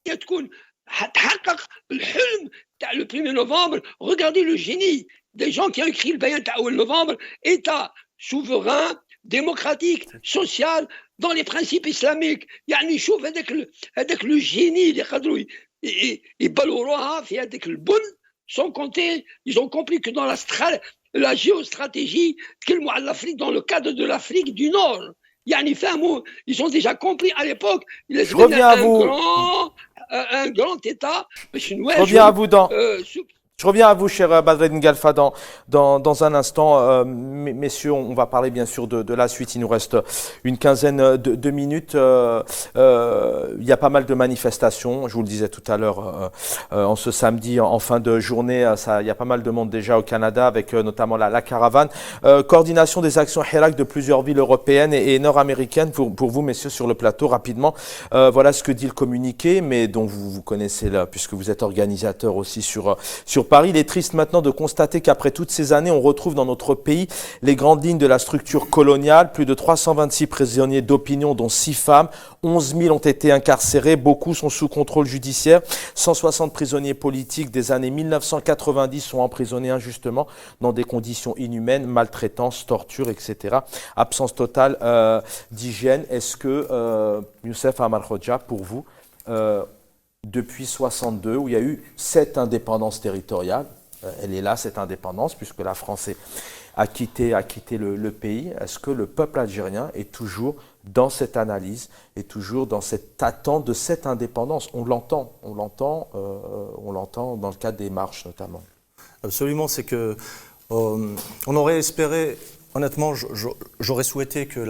تكون حتحقق الحلم تاع le 1er novembre. Regardez le génie des gens qui ont écrit le bayan تاع أول novembre, État souverain, démocratique, social, dans les principes islamiques. يعني شوف هذاك le génie اللي قدروا يبلوروها في هذاك البن, sans compter, ils ont compris que dans la géostratégie, dans le cadre de l'Afrique du Nord, ils ont déjà compris à l'époque. Je reviens à vous. Un grand État. Je reviens à vous dans. Je reviens à vous, cher Badreddine Galfa, dans un instant. Messieurs, on va parler bien sûr de la suite. Il nous reste une quinzaine de minutes. Il y a pas mal de manifestations. Je vous le disais tout à l'heure, en ce samedi, en fin de journée, il y a pas mal de monde déjà au Canada, avec notamment la caravane. Coordination des actions Hirak de plusieurs villes européennes et nord-américaines. Pour vous, messieurs, sur le plateau, rapidement. Voilà ce que dit le communiqué, mais dont vous connaissez là, puisque vous êtes organisateur aussi sur Paris. Il est triste maintenant de constater qu'après toutes ces années, on retrouve dans notre pays les grandes lignes de la structure coloniale. Plus de 326 prisonniers d'opinion, dont 6 femmes. 11 000 ont été incarcérés. Beaucoup sont sous contrôle judiciaire. 160 prisonniers politiques des années 1990 sont emprisonnés injustement dans des conditions inhumaines, maltraitance, torture, etc. Absence totale d'hygiène. Est-ce que, Youssef Amal Khoja, pour vous, depuis 62, où il y a eu cette indépendance territoriale, elle est là, cette indépendance, puisque la France a quitté le pays. Est-ce que le peuple algérien est toujours dans cette analyse, est toujours dans cette attente de cette indépendance? On l'entend dans le cadre des marches notamment. Absolument, c'est que on aurait espéré, honnêtement, j'aurais souhaité que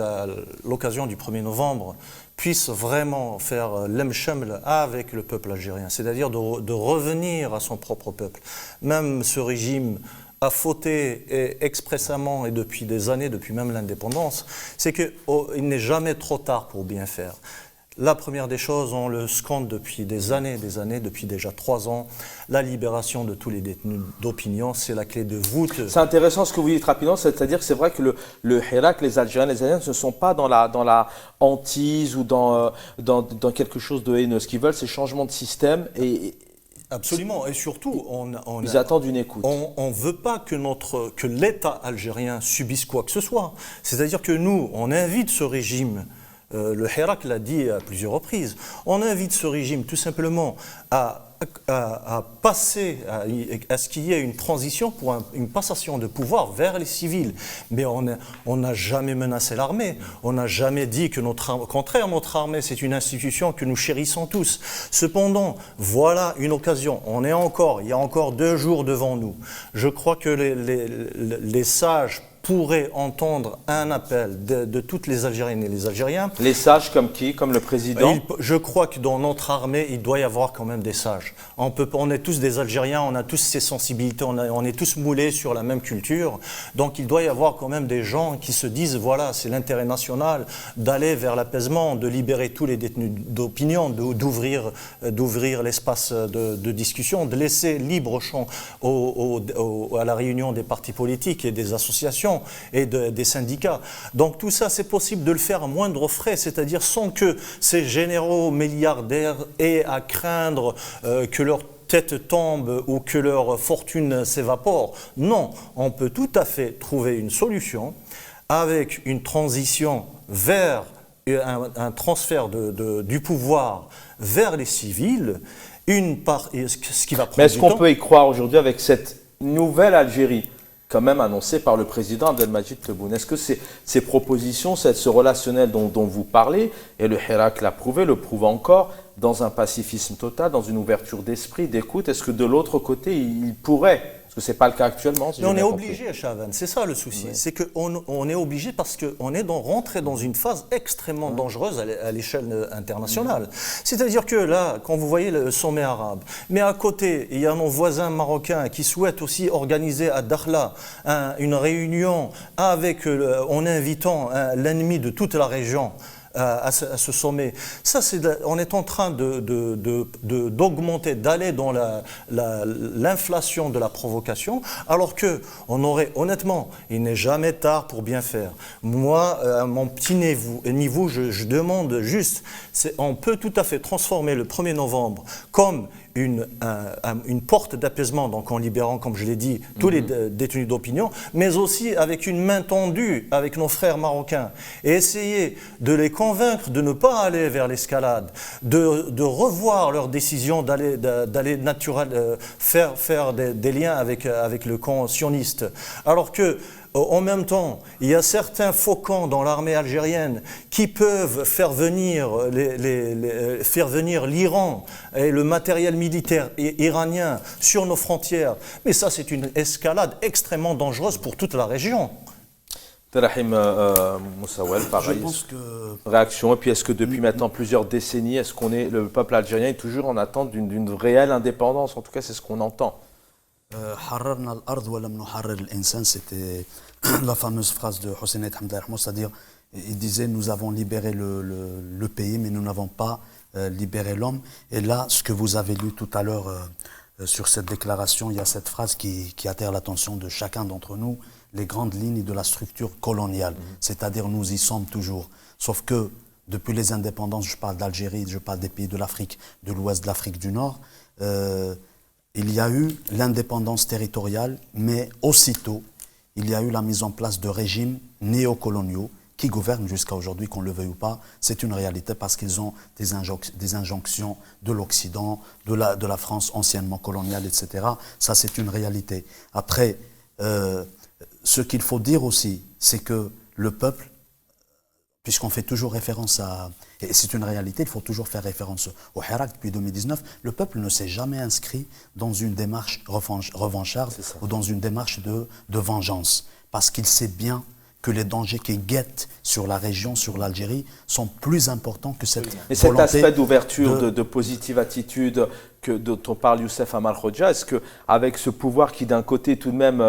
l'occasion du 1er novembre puisse vraiment faire l'emchaml avec le peuple algérien, c'est-à-dire de revenir à son propre peuple. Même ce régime a fauté expressément et depuis des années, depuis même l'indépendance, c'est qu'il n'est jamais trop tard pour bien faire. La première des choses, on le scande depuis des années, depuis déjà 3 ans. La libération de tous les détenus d'opinion, c'est la clé de voûte. C'est intéressant ce que vous dites rapidement, c'est-à-dire que c'est vrai que le Hirak, les Algériens ne sont pas dans la hantise ou dans quelque chose de haineux. Ce qu'ils veulent, c'est changement de système et absolument, et surtout, ils attendent une écoute. On ne veut pas que l'État algérien subisse quoi que ce soit. C'est-à-dire que nous, on invite ce régime. Le Hirak l'a dit à plusieurs reprises. On invite ce régime tout simplement à passer, à ce qu'il y ait une transition pour une passation de pouvoir vers les civils. Mais on n'a jamais menacé l'armée. On n'a jamais dit que au contraire, notre armée, c'est une institution que nous chérissons tous. Cependant, voilà une occasion. Il y a encore 2 jours devant nous. Je crois que les sages pourrait entendre un appel de toutes les Algériennes et les Algériens. Les sages comme qui? Comme le président? Je crois que dans notre armée, il doit y avoir quand même des sages. On est tous des Algériens, on a tous ces sensibilités, on est tous moulés sur la même culture. Donc il doit y avoir quand même des gens qui se disent, voilà, c'est l'intérêt national d'aller vers l'apaisement, de libérer tous les détenus d'opinion, d'ouvrir l'espace de discussion, de laisser libre champ à la réunion des partis politiques et des associations et des syndicats. Donc tout ça, c'est possible de le faire à moindre frais, c'est-à-dire sans que ces généraux milliardaires aient à craindre que leur tête tombe ou que leur fortune s'évapore. Non, on peut tout à fait trouver une solution avec une transition vers un transfert du pouvoir vers les civils, ce qui va prendre Mais est-ce du qu'on temps. peut y croire aujourd'hui avec cette nouvelle Algérie quand même annoncé par le président Abdelmadjid Tebboune? Est-ce que ces propositions, ce relationnel dont vous parlez, et le Hirak l'a prouvé, le prouve encore, dans un pacifisme total, dans une ouverture d'esprit, d'écoute, est-ce que de l'autre côté, il pourrait, parce que ce n'est pas le cas actuellement, mais on est obligé, Chavan, c'est ça le souci, c'est qu'on est obligé parce qu'on est rentré dans une phase extrêmement dangereuse à l'échelle internationale. C'est-à-dire que là, quand vous voyez le sommet arabe, mais à côté, il y a nos voisins marocains qui souhaitent aussi organiser à Dakhla une réunion en invitant l'ennemi de toute la région à ce sommet. Ça, on est en train d'augmenter, d'aller dans l'inflation de la provocation, alors que honnêtement, il n'est jamais tard pour bien faire. Moi, à mon petit niveau, je demande juste, on peut tout à fait transformer le 1er novembre comme une porte d'apaisement, donc en libérant, comme je l'ai dit, tous les détenus d'opinion, mais aussi avec une main tendue avec nos frères marocains et essayer de les convaincre de ne pas aller vers l'escalade, de revoir leur décision d'aller faire des liens avec le camp sioniste. Alors que en même temps, il y a certains faucons dans l'armée algérienne qui peuvent faire venir l'Iran et le matériel militaire iranien sur nos frontières. Mais ça, c'est une escalade extrêmement dangereuse pour toute la région. Abdelrahim Moussaouel, pareil. Je pense que Réaction. Et puis, est-ce que depuis maintenant plusieurs décennies, le peuple algérien est toujours en attente d'une réelle indépendance? En tout cas, c'est ce qu'on entend. حررنا الأرض ولم نحرر الإنسان, c'était la fameuse phrase de Hossein Hamd al-Rahmoud, c'est-à-dire, il disait, nous avons libéré le pays, mais nous n'avons pas libéré l'homme. Et là, ce que vous avez lu tout à l'heure sur cette déclaration, il y a cette phrase qui attire l'attention de chacun d'entre nous, les grandes lignes de la structure coloniale. C'est-à-dire, nous y sommes toujours. Sauf que, depuis les indépendances, je parle d'Algérie, je parle des pays de l'Afrique, de l'Ouest, de l'Afrique du Nord, il y a eu l'indépendance territoriale, mais aussitôt, il y a eu la mise en place de régimes néocoloniaux qui gouvernent jusqu'à aujourd'hui, qu'on le veuille ou pas. C'est une réalité parce qu'ils ont des injonctions de l'Occident, de la France anciennement coloniale, etc. Ça, c'est une réalité. Après, ce qu'il faut dire aussi, c'est que le peuple, puisqu'on fait toujours référence à... Et c'est une réalité, il faut toujours faire référence au Hirak depuis 2019. Le peuple ne s'est jamais inscrit dans une démarche revancharde ou dans une démarche de vengeance. Parce qu'il sait bien que les dangers qui guettent sur la région, sur l'Algérie, sont plus importants que cette volonté... Et cet aspect d'ouverture, de positive attitude dont on parle Youssef Amal Khodja, est-ce qu'avec ce pouvoir qui d'un côté tout de même...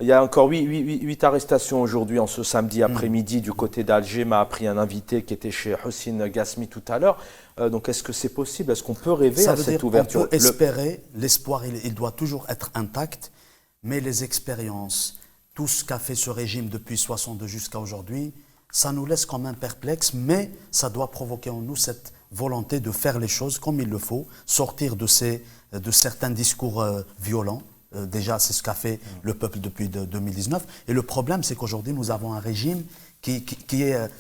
il y a encore 8 arrestations aujourd'hui, en ce samedi après-midi, du côté d'Alger, m'a appris un invité qui était chez Hossein Gasmi tout à l'heure. Donc est-ce que c'est possible? Est-ce qu'on peut rêver à cette ouverture? On peut espérer, l'espoir il doit toujours être intact, mais les expériences... Tout ce qu'a fait ce régime depuis 62 jusqu'à aujourd'hui, ça nous laisse quand même perplexes, mais ça doit provoquer en nous cette volonté de faire les choses comme il le faut, sortir de certains discours violents. Déjà, c'est ce qu'a fait le peuple depuis 2019. Et le problème, c'est qu'aujourd'hui, nous avons un régime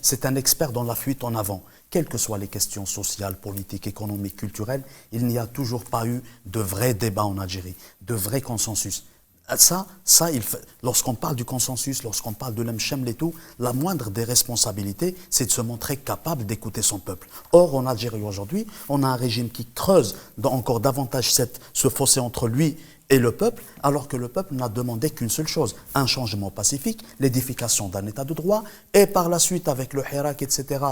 c'est un expert dans la fuite en avant. Quelles que soient les questions sociales, politiques, économiques, culturelles, il n'y a toujours pas eu de vrai débat en Algérie, de vrai consensus. Lorsqu'on parle du consensus, lorsqu'on parle de l'Emchem et tout, la moindre des responsabilités, c'est de se montrer capable d'écouter son peuple. Or, en Algérie aujourd'hui, on a un régime qui creuse encore davantage ce fossé entre lui et le peuple, alors que le peuple n'a demandé qu'une seule chose, un changement pacifique, l'édification d'un état de droit, et par la suite, avec le Hirak, etc.,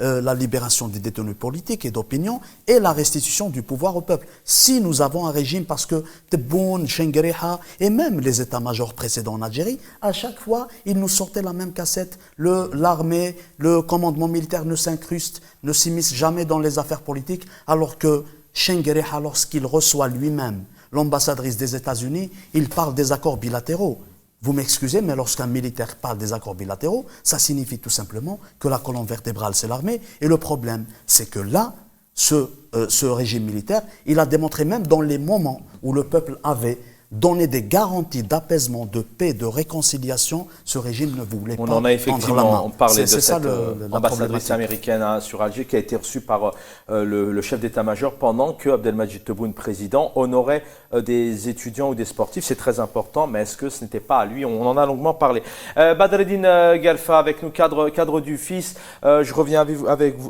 la libération des détenus politiques et d'opinion et la restitution du pouvoir au peuple. Si nous avons un régime, parce que Tebboune, Chenguereha et même les états-majors précédents en Algérie, à chaque fois, ils nous sortaient la même cassette. L'armée, le commandement militaire ne s'incruste, ne s'immisce jamais dans les affaires politiques, alors que Chenguereha, lorsqu'il reçoit lui-même l'ambassadrice des États-Unis, il parle des accords bilatéraux. Vous m'excusez, mais lorsqu'un militaire parle des accords bilatéraux, ça signifie tout simplement que la colonne vertébrale, c'est l'armée. Et le problème, c'est que là, ce régime militaire, il a démontré même dans les moments où le peuple avait donné des garanties d'apaisement, de paix, de réconciliation, ce régime ne voulait pas prendre la main. On en a effectivement parlé de cette ambassadrice américaine sur Alger qui a été reçue par le chef d'état-major pendant que Abdelmadjid Tebboune, président, honorait des étudiants ou des sportifs. C'est très important, mais est-ce que ce n'était pas à lui? On en a longuement parlé. Badreddine Galfa avec nous, cadre du FIS. Je reviens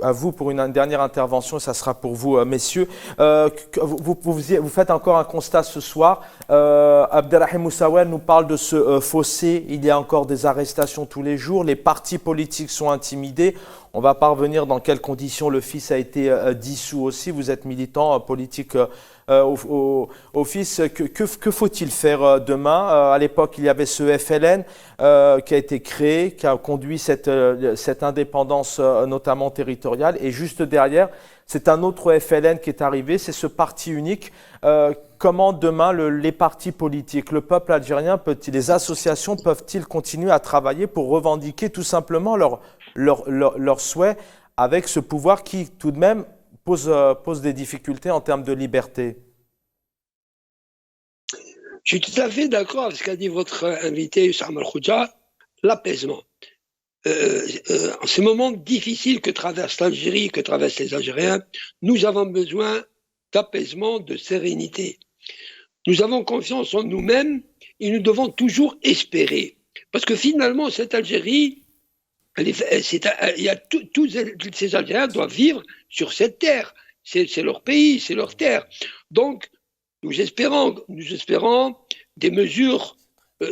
à vous pour une dernière intervention, ça sera pour vous, messieurs. Vous faites encore un constat ce soir. Abdelrahim Moussaouel nous parle de ce fossé. Il y a encore des arrestations tous les jours. Les partis politiques sont intimidés. On va pas revenir dans quelles conditions le FIS a été dissous aussi. Vous êtes militant politique au FIS. Que faut-il faire demain? À l'époque, il y avait ce FLN qui a été créé, qui a conduit cette indépendance notamment territoriale. Et juste derrière, c'est un autre FLN qui est arrivé. C'est ce parti unique. Comment demain les partis politiques, le peuple algérien, les associations peuvent-ils continuer à travailler pour revendiquer tout simplement leurs souhaits avec ce pouvoir qui tout de même pose des difficultés en termes de liberté? Je suis tout à fait d'accord avec ce qu'a dit votre invité, Youssef Amal Khodja, l'apaisement. En ces moments difficiles que traverse l'Algérie, que traversent les Algériens, nous avons besoin d'apaisement, de sérénité. Nous avons confiance en nous-mêmes et nous devons toujours espérer. Parce que finalement, cette Algérie, tous ces Algériens doivent vivre sur cette terre. C'est leur pays, c'est leur terre. Donc, nous espérons des mesures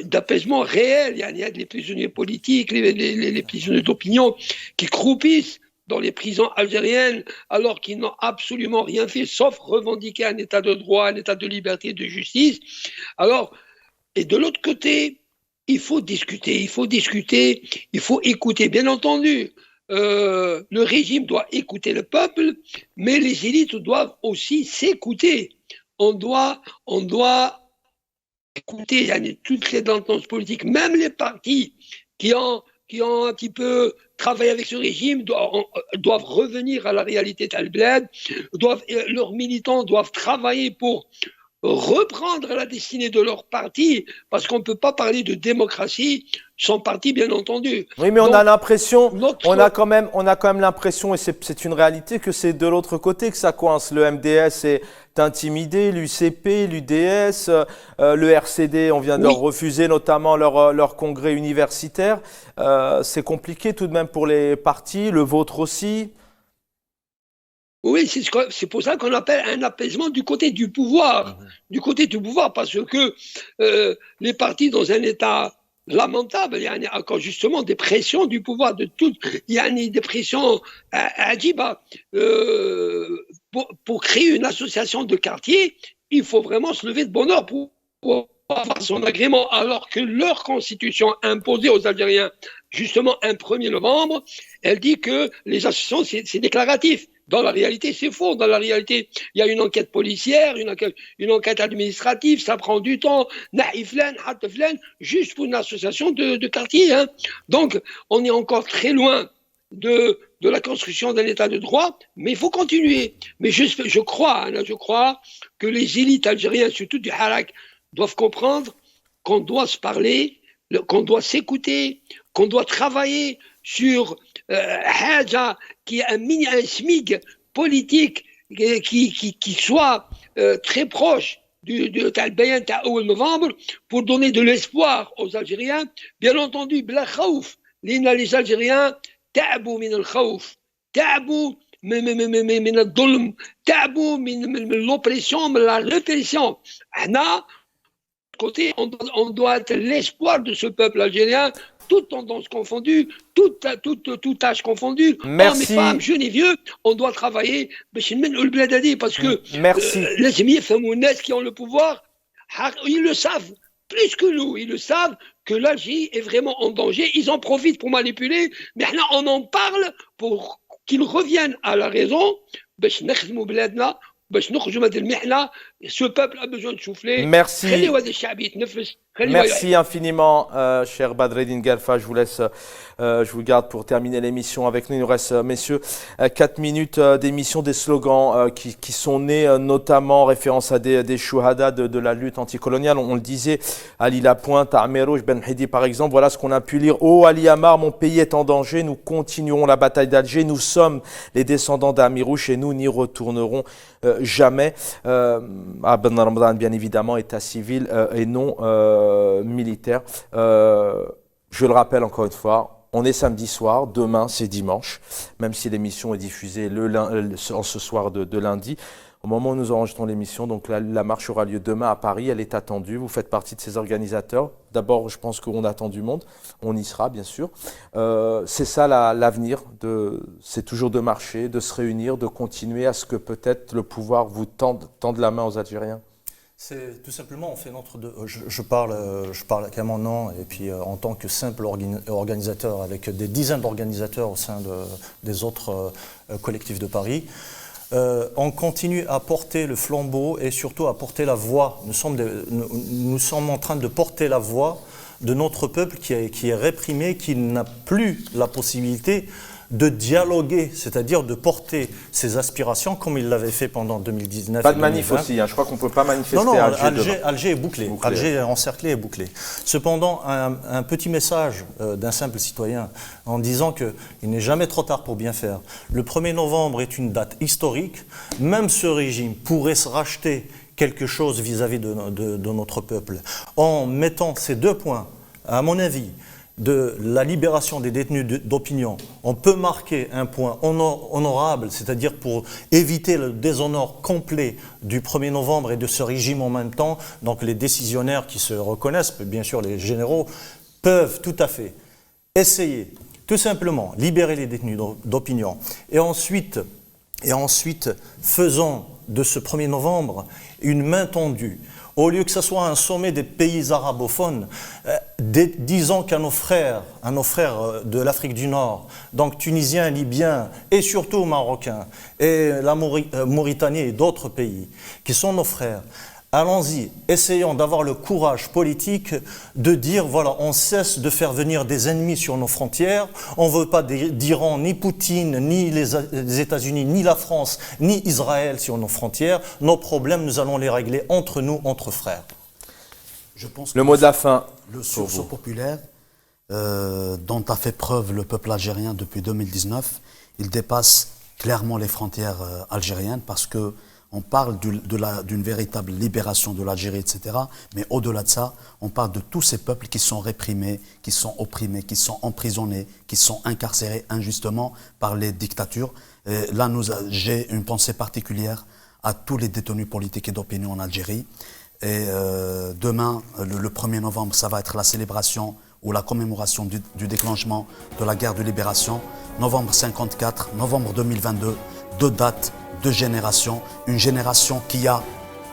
d'apaisement réel. Il y a des prisonniers politiques, les prisonniers d'opinion qui croupissent dans les prisons algériennes alors qu'ils n'ont absolument rien fait sauf revendiquer un état de droit, un état de liberté et de justice. Alors, et de l'autre côté, il faut discuter, il faut écouter. Bien entendu, le régime doit écouter le peuple, mais les élites doivent aussi s'écouter. On doit écouter toutes les tendances politiques, même les partis qui ont un petit peu travaillé avec ce régime doivent revenir à la réalité d'Al-Bled, leurs militants doivent travailler pour reprendre la destinée de leur parti, parce qu'on ne peut pas parler de démocratie sans parti, bien entendu. Oui, mais on a l'impression, on a quand même l'impression, et c'est une réalité, que c'est de l'autre côté que ça coince. Le MDS est intimidé, l'UCP, l'UDS, le RCD, on vient de leur refuser notamment leur congrès universitaire. C'est compliqué tout de même pour les partis, le vôtre aussi. Oui, c'est pour ça qu'on appelle un apaisement du côté du pouvoir. Du côté du pouvoir, parce que les partis dans un état lamentable, il y a encore justement des pressions du pouvoir, il y a des pressions à Djiba. Pour créer une association de quartier, il faut vraiment se lever de bonne heure pour avoir son agrément, alors que leur constitution imposée aux Algériens, justement un 1er novembre, elle dit que les associations, c'est déclaratif. Dans la réalité, c'est faux. Dans la réalité, il y a une enquête policière, une enquête administrative, ça prend du temps, juste pour une association de quartier. Hein. Donc, on est encore très loin de la construction d'un état de droit, mais il faut continuer. Mais je crois que les élites algériennes, surtout du Harak, doivent comprendre qu'on doit se parler, qu'on doit s'écouter, qu'on doit travailler sur Haja, qui est un SMIG politique qui soit très proche du Talbayan Taoul novembre pour donner de l'espoir aux Algériens. Bien entendu, bla khaouf, les Algériens ta'abou min al-khaouf, ta'abou min al-dhulm, ta'abou min l'oppression, min la répression. Côté, on doit être l'espoir de ce peuple algérien, toutes tendances confondues, tout âge confondu, hommes et femmes, jeunes et vieux, on doit travailler parce que les Famounes qui ont le pouvoir, ils le savent plus que nous, ils le savent que l'Algérie est vraiment en danger, ils en profitent pour manipuler, mais là on en parle pour qu'ils reviennent à la raison. Ce peuple a besoin de souffler. Merci. Merci infiniment, cher Badreddine Guelfa. Je vous garde pour terminer l'émission avec nous. Il nous reste, messieurs, 4 minutes d'émission, des slogans qui sont nés notamment en référence à des chouhadas de la lutte anticoloniale. On le disait, Ali Lapointe, Amerouche, Ben Mhidi par exemple. Voilà ce qu'on a pu lire. Oh Ali Amar, mon pays est en danger. Nous continuerons la bataille d'Alger. Nous sommes les descendants d'Amirouche et nous n'y retournerons jamais. Ben Ramadan, bien évidemment, état civil et non militaire. Je le rappelle encore une fois, on est samedi soir, demain c'est dimanche, même si l'émission est diffusée en ce soir de lundi. Au moment où nous enregistrons l'émission, donc la marche aura lieu demain à Paris, elle est attendue. Vous faites partie de ces organisateurs. D'abord, je pense qu'on attend du monde, on y sera bien sûr. C'est ça l'avenir, c'est toujours de marcher, de se réunir, de continuer à ce que peut-être le pouvoir vous tende la main aux Algériens. C'est tout simplement, on fait je parle qu'à mon nom et puis en tant que simple organisateur avec des dizaines d'organisateurs au sein des autres collectifs de Paris. On continue à porter le flambeau et surtout à porter la voix. Nous sommes en train de porter la voix de notre peuple qui est réprimé, qui n'a plus la possibilité de dialoguer, c'est-à-dire de porter ses aspirations comme il l'avait fait pendant 2019. Pas de manif aussi, hein. Je crois qu'on ne peut pas manifester non, à Alger est bouclé. Alger encerclé et bouclé. Cependant, un petit message d'un simple citoyen en disant qu'il n'est jamais trop tard pour bien faire. Le 1er novembre est une date historique. Même ce régime pourrait se racheter quelque chose vis-à-vis de notre peuple en mettant ces 2 points, à mon avis, de la libération des détenus d'opinion, on peut marquer un point honorable, c'est-à-dire pour éviter le déshonneur complet du 1er novembre et de ce régime en même temps. Donc les décisionnaires qui se reconnaissent, bien sûr les généraux, peuvent tout à fait essayer, tout simplement, libérer les détenus d'opinion. Et ensuite, faisons de ce 1er novembre une main tendue. Au lieu que ce soit un sommet des pays arabophones, disons qu'à nos frères de l'Afrique du Nord, donc tunisiens, libyens et surtout marocains, et la Mauritanie et d'autres pays, qui sont nos frères, allons-y, essayons d'avoir le courage politique de dire, voilà, on cesse de faire venir des ennemis sur nos frontières, on ne veut pas d'Iran, ni Poutine, ni les États-Unis, ni la France, ni Israël sur nos frontières. Nos problèmes, nous allons les régler entre nous, entre frères. Je pense Le mot de la fin. Le sursaut populaire dont a fait preuve le peuple algérien depuis 2019, il dépasse clairement les frontières algériennes parce que on parle d'une véritable libération de l'Algérie, etc. Mais au-delà de ça, on parle de tous ces peuples qui sont réprimés, qui sont opprimés, qui sont emprisonnés, qui sont incarcérés injustement par les dictatures. Et là, j'ai une pensée particulière à tous les détenus politiques et d'opinion en Algérie. Et demain, le 1er novembre, ça va être la célébration ou la commémoration du déclenchement de la guerre de libération. Novembre 54, novembre 2022, 2 dates, 2 générations, une génération qui a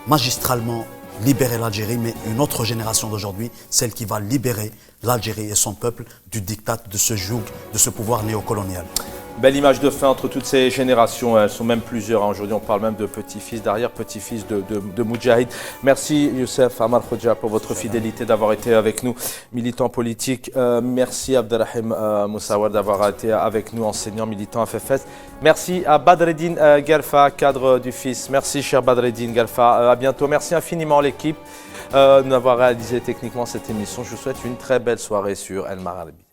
magistralement libéré l'Algérie, mais une autre génération d'aujourd'hui, celle qui va libérer l'Algérie et son peuple du diktat, de ce joug, de ce pouvoir néocolonial. Belle image de fin entre toutes ces générations, elles sont même plusieurs. Aujourd'hui, on parle même de petits-fils, d'arrière-petits-fils de Moudjahid. Merci Youssef Amar Khoja pour votre fidélité d'avoir été avec nous, militant politique. Merci Abdelrahim Moussawar d'avoir été avec nous, enseignant, militant FFS. Merci à Badreddine Galfa, cadre du FIS. Merci cher Badreddine Galfa. À bientôt. Merci infiniment l'équipe d'avoir réalisé techniquement cette émission. Je vous souhaite une très belle soirée sur El Maralbi.